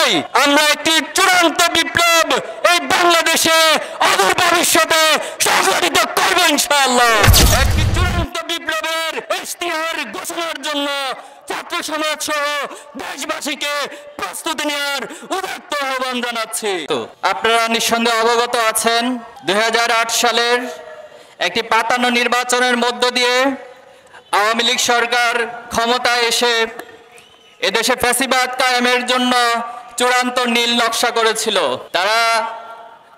চাই আমরা একটি চূড়ান্ত বিপ্লব এই বাংলাদেশে অদূর ভবিষ্যতে সংগঠিত করব ইনশাআল্লাহ। একটি চূড়ান্ত বিপ্লবের ইশতিহার ঘোষণার জন্য ছাত্র সমাজ সহ দেশবাসীকে প্রস্তুতি নেওয়ার উদাত্ত আহ্বান জানাচ্ছি। আপনারা নিঃসন্দেহে অবগত আছেন 2008 সালের একটি পাতানো নির্বাচনের মধ্য দিয়ে আওয়ামী লীগ সরকার ক্ষমতায় এসে এদেশে ফ্যাসিবাদ কায়েমের জন্য চূড়ান্ত নীল নকশা করেছিল। তারা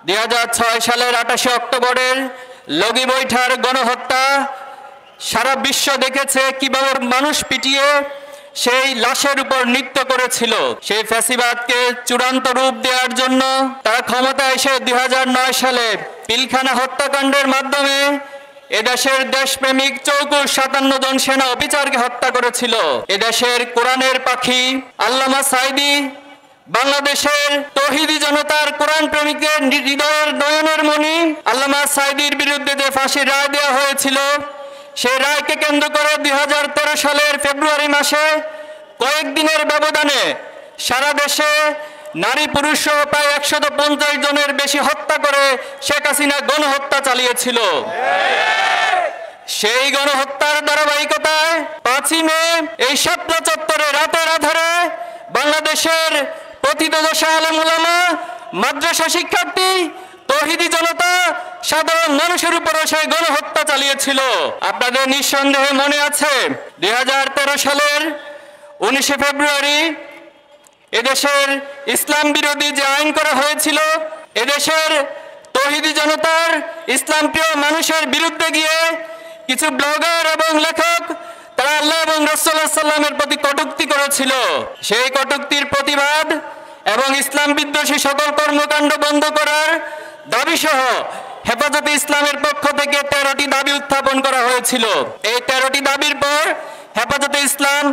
2006 সালের 28 অক্টোবরের লগি বৈঠার গণহত্যা সারা বিশ্ব দেখেছে কিভাবে মানুষ পিটিয়ে সেই লাশের উপর নৃত্য করেছিল। সেই ফ্যাসিবাদকে চূড়ান্ত রূপ দেওয়ার জন্য তারা ক্ষমতায় এসে 2009 সালে পিলখানা হত্যাকাণ্ডের মাধ্যমে এদেশের দেশপ্রেমিক 57 জন সেনা অফিসারকে হত্যা করেছিল। এদেশের কোরআনের পাখি আল্লামা সাঈদী, বাংলাদেশের তৌহিদি জনতার কোরআন প্রেমিকের হৃদয়ের নয়নের মণি আল্লামা সাঈদীর বিরুদ্ধে যে ফাঁসির রায় দেওয়া হয়েছিল, সেই রায়কে কেন্দ্র করে 2013 সালের ফেব্রুয়ারি মাসে কয়েকদিনের ব্যবধানে সারা দেশে নারী পুরুষ সহ প্রায় 150 জনের বেশি হত্যা করে শেখ হাসিনা গণহত্যা চালিয়েছিল। সেই গণহত্যার ধারাবাহিকতায় 5ই মে এই শাপলা চত্বরে রাতের আধারে বাংলাদেশের প্রথিতযশা আলেম ওলামা, মাদ্রাসা শিক্ষার্থী, তৌহিদি জনতা, সাধারণ মানুষের উপরে সেই গণহত্যা চালিয়েছিল। আপনাদের নিঃসন্দেহে মনে আছে 2013 সালের 19 ফেব্রুয়ারি এদেশের ইসলাম বিরোধী যে আইন করা হয়েছিল, এদেশের তৌহিদি জনতার ইসলাম প্রিয় মানুষের বিরুদ্ধে গিয়ে কিছু ব্লগার এবং লেখক তারা আল্লাহ এবং রাসূলুল্লাহ সাল্লামের প্রতি কটূক্তি করেছিল। সেই কটূক্তির প্রতিবাদ এবং ইসলাম বিদ্বেষী সকল কর্মকাণ্ড বন্ধ করার দাবি সহ হেফাজতে ইসলামের পক্ষ থেকে 13টি দাবি উত্থাপন করা হয়েছিল। এই 13টি দাবির পর হেফাজতে ইসলাম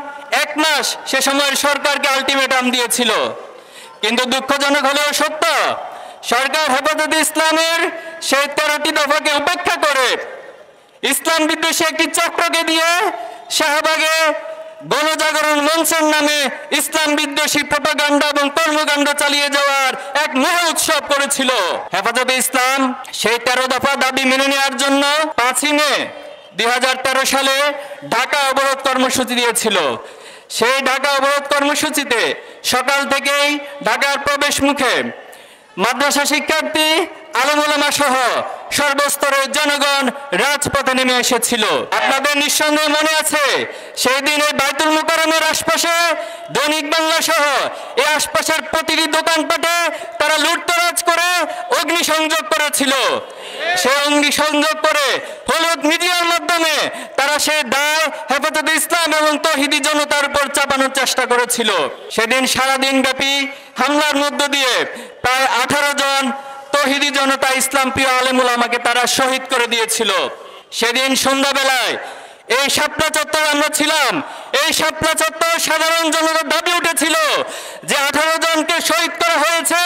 1 মাস সে সময়ের সরকারকে আলটিমেটাম দিয়েছিল। কিন্তু দুঃখজনক হলেও সত্য, সরকার হেফাজতে ইসলামের সেই 13টি দফাকে উপেক্ষা করে ইসলাম বিদ্বেষী একটি চক্রকে দিয়ে শাহবাগে গণজাগরণ মঞ্চের নামে ইসলাম বিদ্বেষী প্রোপাগান্ডা এবং কর্মকাণ্ড চালিয়ে যাওয়ার এক মহা উৎসব করেছিল। হেফাজতে ইসলাম সেই 13 দফা দাবি মেনে নেওয়ার জন্য 5ই মে 2013 সালে ঢাকা অবরোধ কর্মসূচি দিয়েছিল। সেই ঢাকা অবরোধ কর্মসূচিতে সকাল থেকেই ঢাকার প্রবেশ মুখে মাদ্রাসা শিক্ষার্থী, আলেম ওলামা সহ সর্বস্তরের জনগণ রাজপথে নেমে এসেছিল। আপনাদের নিঃসন্দেহে মনে আছে সেই দিনে বাইতুল মুকাররমের আশপাশে দৈনিক বাংলা সহ এই আশপাশের প্রতিটি দোকানপাটে তারা লুটতরাজ করে অগ্নিসংযোগ করেছিল। সেই অগ্নিসংযোগ করে হলুদ মিডিয়ার মাধ্যমে তারা সেই দায় হেফাজতে ইসলাম এবং তৌহিদি জনতার উপর চাপানোর চেষ্টা করেছিল। সেদিন সারাদিন ব্যাপী হামলার মধ্য দিয়ে প্রায় 18 জন তৌহিদি জনতা ইসলাম প্রিয় আলেম ওলামাকে তারা শহীদ করে দিয়েছিল। সেদিন সন্ধ্যাবেলায় এই শাপলা চত্বরে আমরা ছিলাম। এই শাপলা চত্বর সাধারণ জনতার দাবি উঠেছিল যে 18 জনকে শহীদ করা হয়েছে,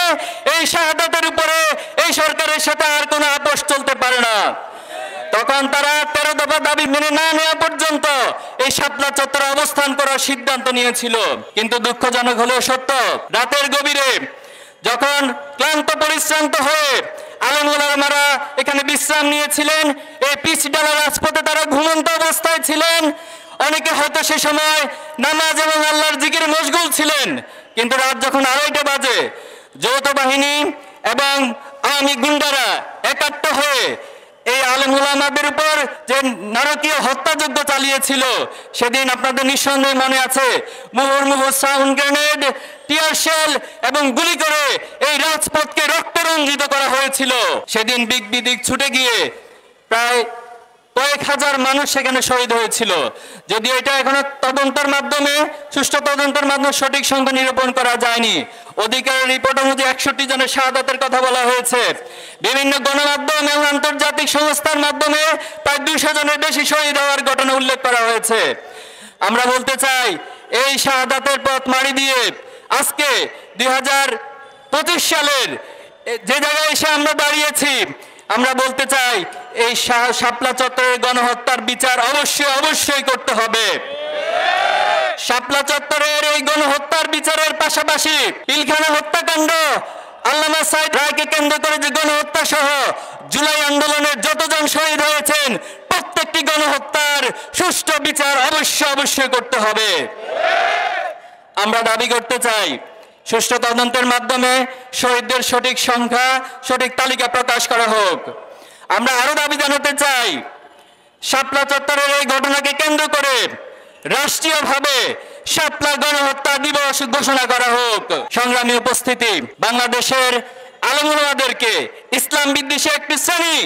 এই শাহাদাতের উপরে এই সরকারের সাথে আর কোনো আপোষ চলতে পারে না। তখন তারা 13 দফা দাবি মেনে না নেওয়া পর্যন্ত এই শাপলা চত্বরে অবস্থান করার সিদ্ধান্ত নিয়েছিল। কিন্তু দুঃখজনক হলেও সত্য, রাতের গভীরে যখন ক্লান্ত পরিশ্রান্ত হয়ে আলেম ওলামারা এখানে বিশ্রাম নিয়েছিলেন, এই পিচ ডালা রাজপথে তারা ঘুমন্ত অবস্থায় ছিলেন। অনেকে হয়তো সে সময় নামাজ এবং আল্লাহর জিকিরে মশগুল ছিলেন। কিন্তু রাত যখন 2:30 বাজে যৌথ বাহিনী এবং আওয়ামী গুন্ডারা একাত্ম হয়ে এই আলেম ওলামাদের উপর যে নারকীয় হত্যাযজ্ঞ চালিয়েছিল, সেদিন আপনাদের নিঃসন্দেহে মনে আছে মুহুর্মুহু সাউন্ড গ্রেনেড, টিয়ার শেল এবং গুলি করে এই রাজপথকে রক্তরঞ্জিত করা হয়েছিল। সেদিন দিক বিদিক ছুটে গিয়ে প্রায় কয়েক হাজার মানুষ সেখানে শহীদ হয়েছিল। যদিও এটা এখনো তদন্তের মাধ্যমে, সুষ্ঠু তদন্তের মাধ্যমে সঠিক সংখ্যা নিরূপণ করা যায়নি। অধিকারের রিপোর্ট অনুযায়ী 61 জনের শাহাদাতের কথা বলা হয়েছে। বিভিন্ন গণমাধ্যম এবং আন্তর্জাতিক সংস্থার মাধ্যমে প্রায় 200 জনের বেশি শহীদ হওয়ার ঘটনা উল্লেখ করা হয়েছে। আমরা বলতে চাই, এই শাহাদাতের পথ মারি দিয়ে আজকে 2025 সালের যে জায়গায় এসে আমরা দাঁড়িয়েছি, আমরা বলতে চাই এই শাপলা চত্বরের গণহত্যার বিচার অবশ্যই করতে হবে। শাপলা চত্বরের এই গণহত্যার বিচারের পাশাপাশি পিলখানা হত্যাকাণ্ড, আল্লামা সাইদ রায়কে কেন্দ্র করে যে গণহত্যা সহ জুলাই আন্দোলনের যতজন শহীদ হয়েছেন প্রত্যেকটি গণহত্যার সুষ্ঠু বিচার অবশ্যই করতে হবে। আমরা দাবি করতে চাই সুষ্ঠু তদন্তের মাধ্যমে শহীদদের সঠিক সংখ্যা, সঠিক তালিকা প্রকাশ করা হোক। আমরা আরো দাবি জানাতে চাই শাপলা চত্বরের এই ঘটনাকে কেন্দ্র করে রাষ্ট্রীয়ভাবে শাপলা গণহত্যা দিবস ঘোষণা করা হোক। সংগ্রামী উপস্থিতি, বাংলাদেশের আলেম ওলামাদেরকে ইসলাম বিদ্বেষী একটি শ্রেণী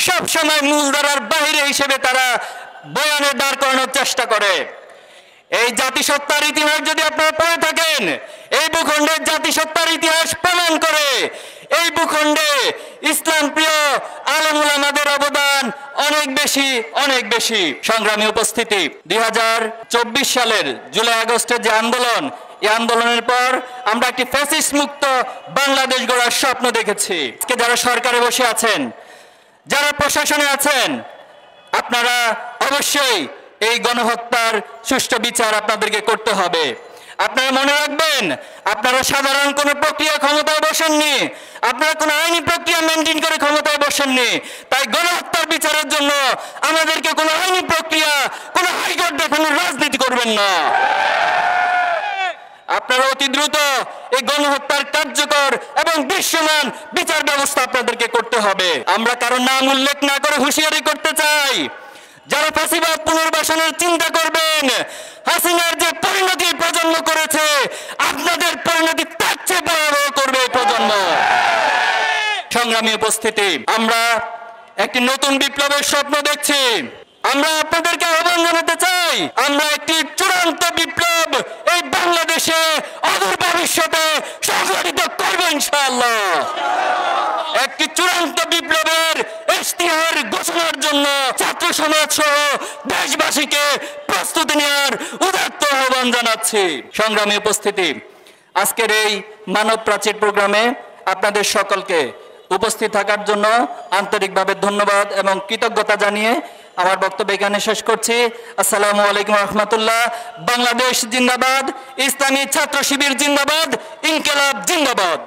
সবসময় মূলধারার বাহিরে হিসেবে তারা বয়ানে দাঁড় করানোর চেষ্টা করে। এই জাতিসত্তার ইতিহাস যদি আপনারা পড়ে থাকেন, এই ভূখণ্ডের জাতিসত্তার ইতিহাস প্রমাণ করে এই ভূখণ্ডে ইসলাম প্রিয় আলেম ওলামাদের অবদান অনেক বেশি। সংগ্রামী উপস্থিতি, 2024 সালের জুলাই আগস্টের যে আন্দোলন, এই আন্দোলনের পর আমরা একটি ফ্যাসিস্ট মুক্ত বাংলাদেশ গড়ার স্বপ্ন দেখেছি। আজকে যারা সরকারে বসে আছেন, যারা প্রশাসনে আছেন, আপনারা অবশ্যই এই গণহত্যার সুষ্ঠু বিচার আপনাদেরকে করতে হবে। আপনারা মনে রাখবেন, আপনারা সাধারণ কোনো প্রক্রিয়া ক্ষমতায় বসেননি, আপনারা কোনো আইনি প্রক্রিয়া মেনটেন করে ক্ষমতায় বসেননি। তাই গণহত্যার বিচারের জন্য আমাদেরকে কোনো আইনি প্রক্রিয়া, কোনো হাইকোর্ট দেখানোর রাজনীতি করবেন না। আপনারা অতি দ্রুত এই গণহত্যার কার্যকর এবং দৃশ্যমান বিচার ব্যবস্থা আপনাদেরকে করতে হবে। আমরা কারো নাম উল্লেখ না করে হুঁশিয়ারি করতে চাই, যারা ফাঁসিবাদ পুনর্বাসনের চিন্তা করবেন, হাসিনার যে পরিণতি প্রজন্ম করেছে, আপনাদের পরিণতি তার চেয়ে ভয়াবহ করবে এই প্রজন্ম। সংগ্রামী উপস্থিতি, আমরা একটি নতুন বিপ্লবের স্বপ্ন দেখছি। আমরা আপনাদেরকে আহ্বান জানাতে চাই, আমরা একটি চূড়ান্ত বিপ্লব এই বাংলাদেশে অদূর ভবিষ্যতে সংগঠিত করব ইনশাআল্লাহ। একটি চূড়ান্ত বিপ্লবের ইশতিহার ঘোষণার জন্য ছাত্র সমাজ সহ দেশবাসীকে প্রস্তুতি নেওয়ার উদাত্ত আহ্বান জানাচ্ছি। সংগ্রামী উপস্থিতি, আজকের এই মানব প্রাচীর প্রোগ্রামে আপনাদের সকলকে উপস্থিত থাকার জন্য আন্তরিকভাবে ধন্যবাদ এবং কৃতজ্ঞতা জানিয়ে আমার বক্তব্য এখানে শেষ করছি। আসসালামু আলাইকুম রহমতুল্লাহ। বাংলাদেশ জিন্দাবাদ, ইসলামী ছাত্র শিবির জিন্দাবাদ, ইনকিলাব জিন্দাবাদ।